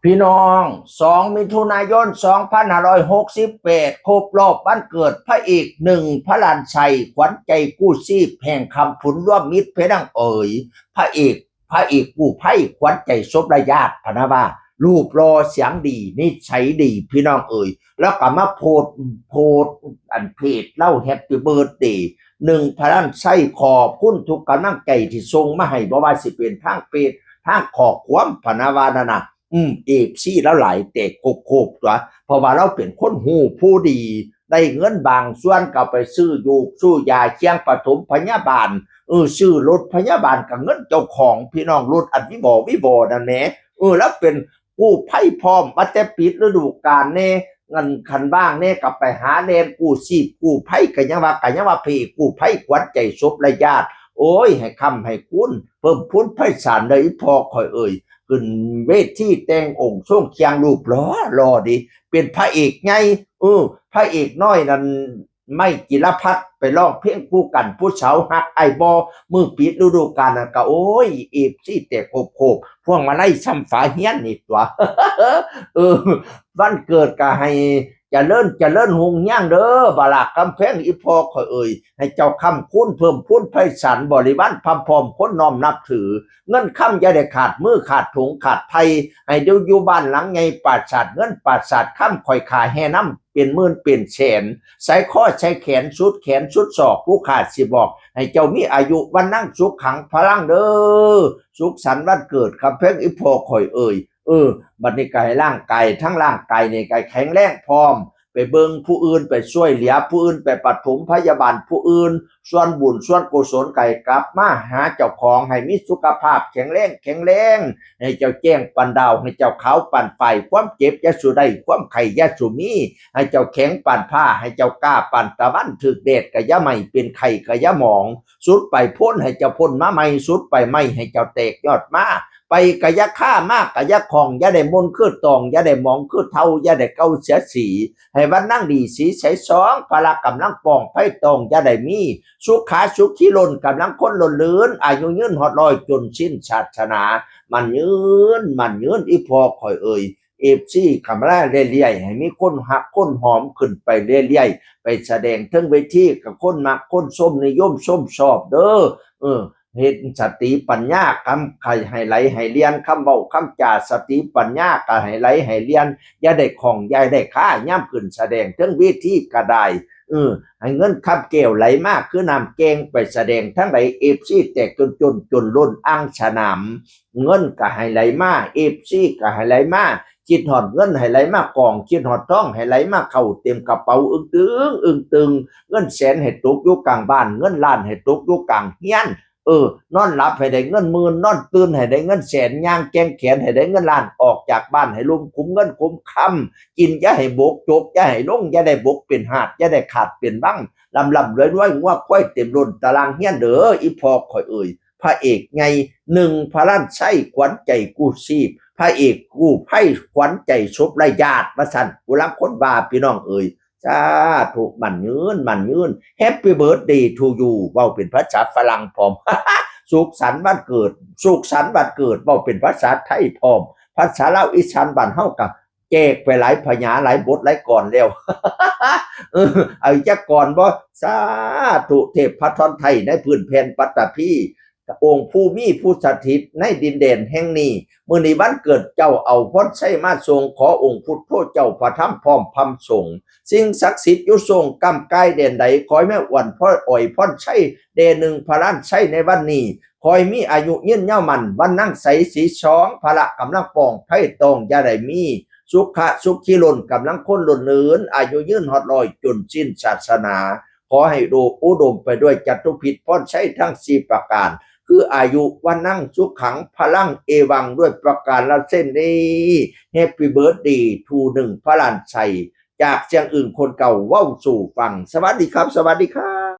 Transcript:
พี่น้อง2 มิถุนายน 2568ครบรอบวันเกิดพระเอกหนึ่งพระลานชัยขวัญใจกู้ชีพแห่งคำผุนร่วมมิตรเพดังพระเอกกู้ภัยขวัญใจศพระยาติพนาว่ารูปรอเสียงดีนิสัยดีพี่น้องแล้วก็มาโพดอันเพจเล่าแฮปปี้เบิร์ธเดย์หนึ่งพระลานชัยขอบคุณทุกกำลังใจที่ส่งมาให้บ่ว่าสิเป็นทางเฟซทางขอความพนาวานั่นน่ะเอฟซีแล้วหลายเตะโคบตัวเพราะว่าเราเป็นคนหูผู้ดีได้เงินบางส่วนก็ไปซื้อยูกซื้อยาเชียงปฐมพยาบาลซื้อรถพยาบาลกับเงินเจ้าของพี่น้องรถอันวิบอนั่นแหละแล้วเป็นกู้ภัยพร้อมมาแต่ปิดฤดูกาลเน่เงินคันบ้างเน่กับไปหาแดนกู้ชีพกู้ภัยกันยังว่าพี่กู้ภัยขวัญใจศพและญาติโอ้ยให้คำให้คุณเพิ่มพูนไพศาลเลยพอคอยขึ้นเวทีแต่งองค์ทรงเคียงรูปรอดีเป็นพระเอกไงพระเอกน้อยนั้นไม่จิรพัฒน์ไปร้องเพลงคู่กันผู้สาวฮักไอบอมือปิดฤดูกาลก็โอ้ยเอฟซี่แต่โคบพวกมาไล่ซ้ำฝาเฮียนนี่ตัววันเกิดก็ให้จะเลิ่นหงย่างเด้อบาลากำแพงอีพอคอยให้เจ้าคำคุ้นเพิ่มพูนไพศาลบริวารพำพอมคนน้อมนับถือเงินคำอย่าได้ขาดมือขาดถุงขาดไทยให้เดี๋ยวอยู่บ้านหลังไงปราศาสเงินปราศาสคำคอยขาแห่น้ำเป็นหมื่นเป็นแสนใส่ข้อใช้แขนสุดศอกผู้ขาดสิบอกให้เจ้ามีอายุวันนั่งสุขขังพลังเด้อสุขสันต์วันเกิดคำแพงอีพอคอยบัดนี้กายร่างกายทั้งร่างกายในกายแข็งแรงพร้อมไปเบิงผู้อื่นไปช่วยเหลือผู้อื่นไปปฐมพยาบาลผู้อื่นส่วนบุญส่วนกุศลไก่กลับมาหาเจ้าของให้มีสุขภาพแข็งแรงให้เจ้าแจ้งปันดาวให้เจ้าขาวปันไฟความเจ็บยะสุได้ความไข่ยะสุมีให้เจ้าแข็งปันผ้าให้เจ้ากล้าปันตะวันถึกเดชกะยะไม่เป็นไข่กะยะหมองสุดไปพ้นให้เจ้าพ้นมาไม่สุดไปไม่ให้เจ้าแตกยอดมาไปกะยะฆ่ามากกะยะของยะได้มนคือตองยะได้มองคือเท่ายะได้เก้าเสียสีให้วันนั่งดีสีใสสองพละกำลังปองไพ่ตองยะได้มีสุขาสุขีล้นกำลังคนล้นเลือนอายุยืนหอดลอยจนสิ้นศาสนามันยืนอีพอคอยเอฟซีคำแรกเรื่อยๆให้มีคนหักคนหอมขึ้นไปเรื่อยๆไปแสดงทั้งเวทีกับคนมักคนส้มนิยมส้มชอบเด้อเห็นสติปัญญาคำใครให้ไหลให้เรียนคำเบาคำจ่าสติปัญญาก็ให้ไหลให้เรียนอย่าได้ของอย่าได้ค่าย่ำขึ้นแสดงทั้งวิธีก็ได้ให้เงินคำเกี่ยวไหลมากคือนำเกงไปแสดงทั้งไหลเอฟซีแตกจนล้นอ่างฉนามเงินก็ให้ไหลมาเอฟซีก็ให้ไหลมาคิดหอดเงินให้ไหลมากองคิดหอดท้องให้ไหลมาเข้าเต็มกระเป๋าอึ้งตึงเงินแสนให้ตกอยู่กลางบ้านเงินล้านให้ตกอยู่กลางเฮียนนอนหลับให้ได้เงินหมื่นนอนตื่นให้ได้เงินแสนย่างแกงแขนให้ได้เงินล้านออกจากบ้านให้ลุ่มคุ้มเงินคุ้มคำกินอย่าให้บกจกอย่าให้ลงอย่าได้บกเป็นหาดอย่าได้ขาดเป็นบังลำรวยงัวควายเต็มล้นตารางเฮียนเด้ออีพอคอยพระเอกไงหนึ่งพระลั่นไส้ขวัญใจกู้ชีพพระเอกกู้ภัยขวัญใจศพและญาติมาสั่นกุลังคนบาพี่น้องสาธุมันยืนแฮปปี้เบิร์ธเดย์ทูยูเว้าเป็นภาษาฝรั่งพร้อม สุขสันต์วันเกิดเว้าเป็นภาษาไทยพร้อมภาษาลาวอีสานบ้านเฮากับแจกไปหลายพญาหลายบทหลายก่อนแล้ว เอาจักก่อนบ่สาธุเทพพระทอนไทยในพื้นแผ่นปัตตภีองค์ผู้มีผู้สถิตในดินแดนแห่งนี้มื้อนี้วันเกิดเจ้าเอาพรชัยมาทรงขอองค์พุทโธเจ้าประทับพร้อมพำส่งสิ่งศักดิ์สิทธิ์อยู่ทรงกำกายเด่นใดขอให้แม่อ้วนพ่ออ่อยพรชัยเดหนึ่งพระล้านชัยในวันนี้ขอให้มีอายุยืนยาวมันวันนั่งใสสีสองพละกำลังปองไพ่ตองอย่าได้มีสุขีล้นกำลังคนล้นเลือนอายุยืนหอดลอยจนสิ้นศาสนาขอให้อุดมไปด้วยจตุพิษพรชัยทั้ง4ประการคืออายุวันนั่งสุขขังพลังเอวังด้วยประการละเส้นนี้แฮปปี้เบิร์ธเดย์ทูหนึ่งพระลานชัยจากเสียงอื่นคนเก่าเว้าสู่ฟังสวัสดีครับ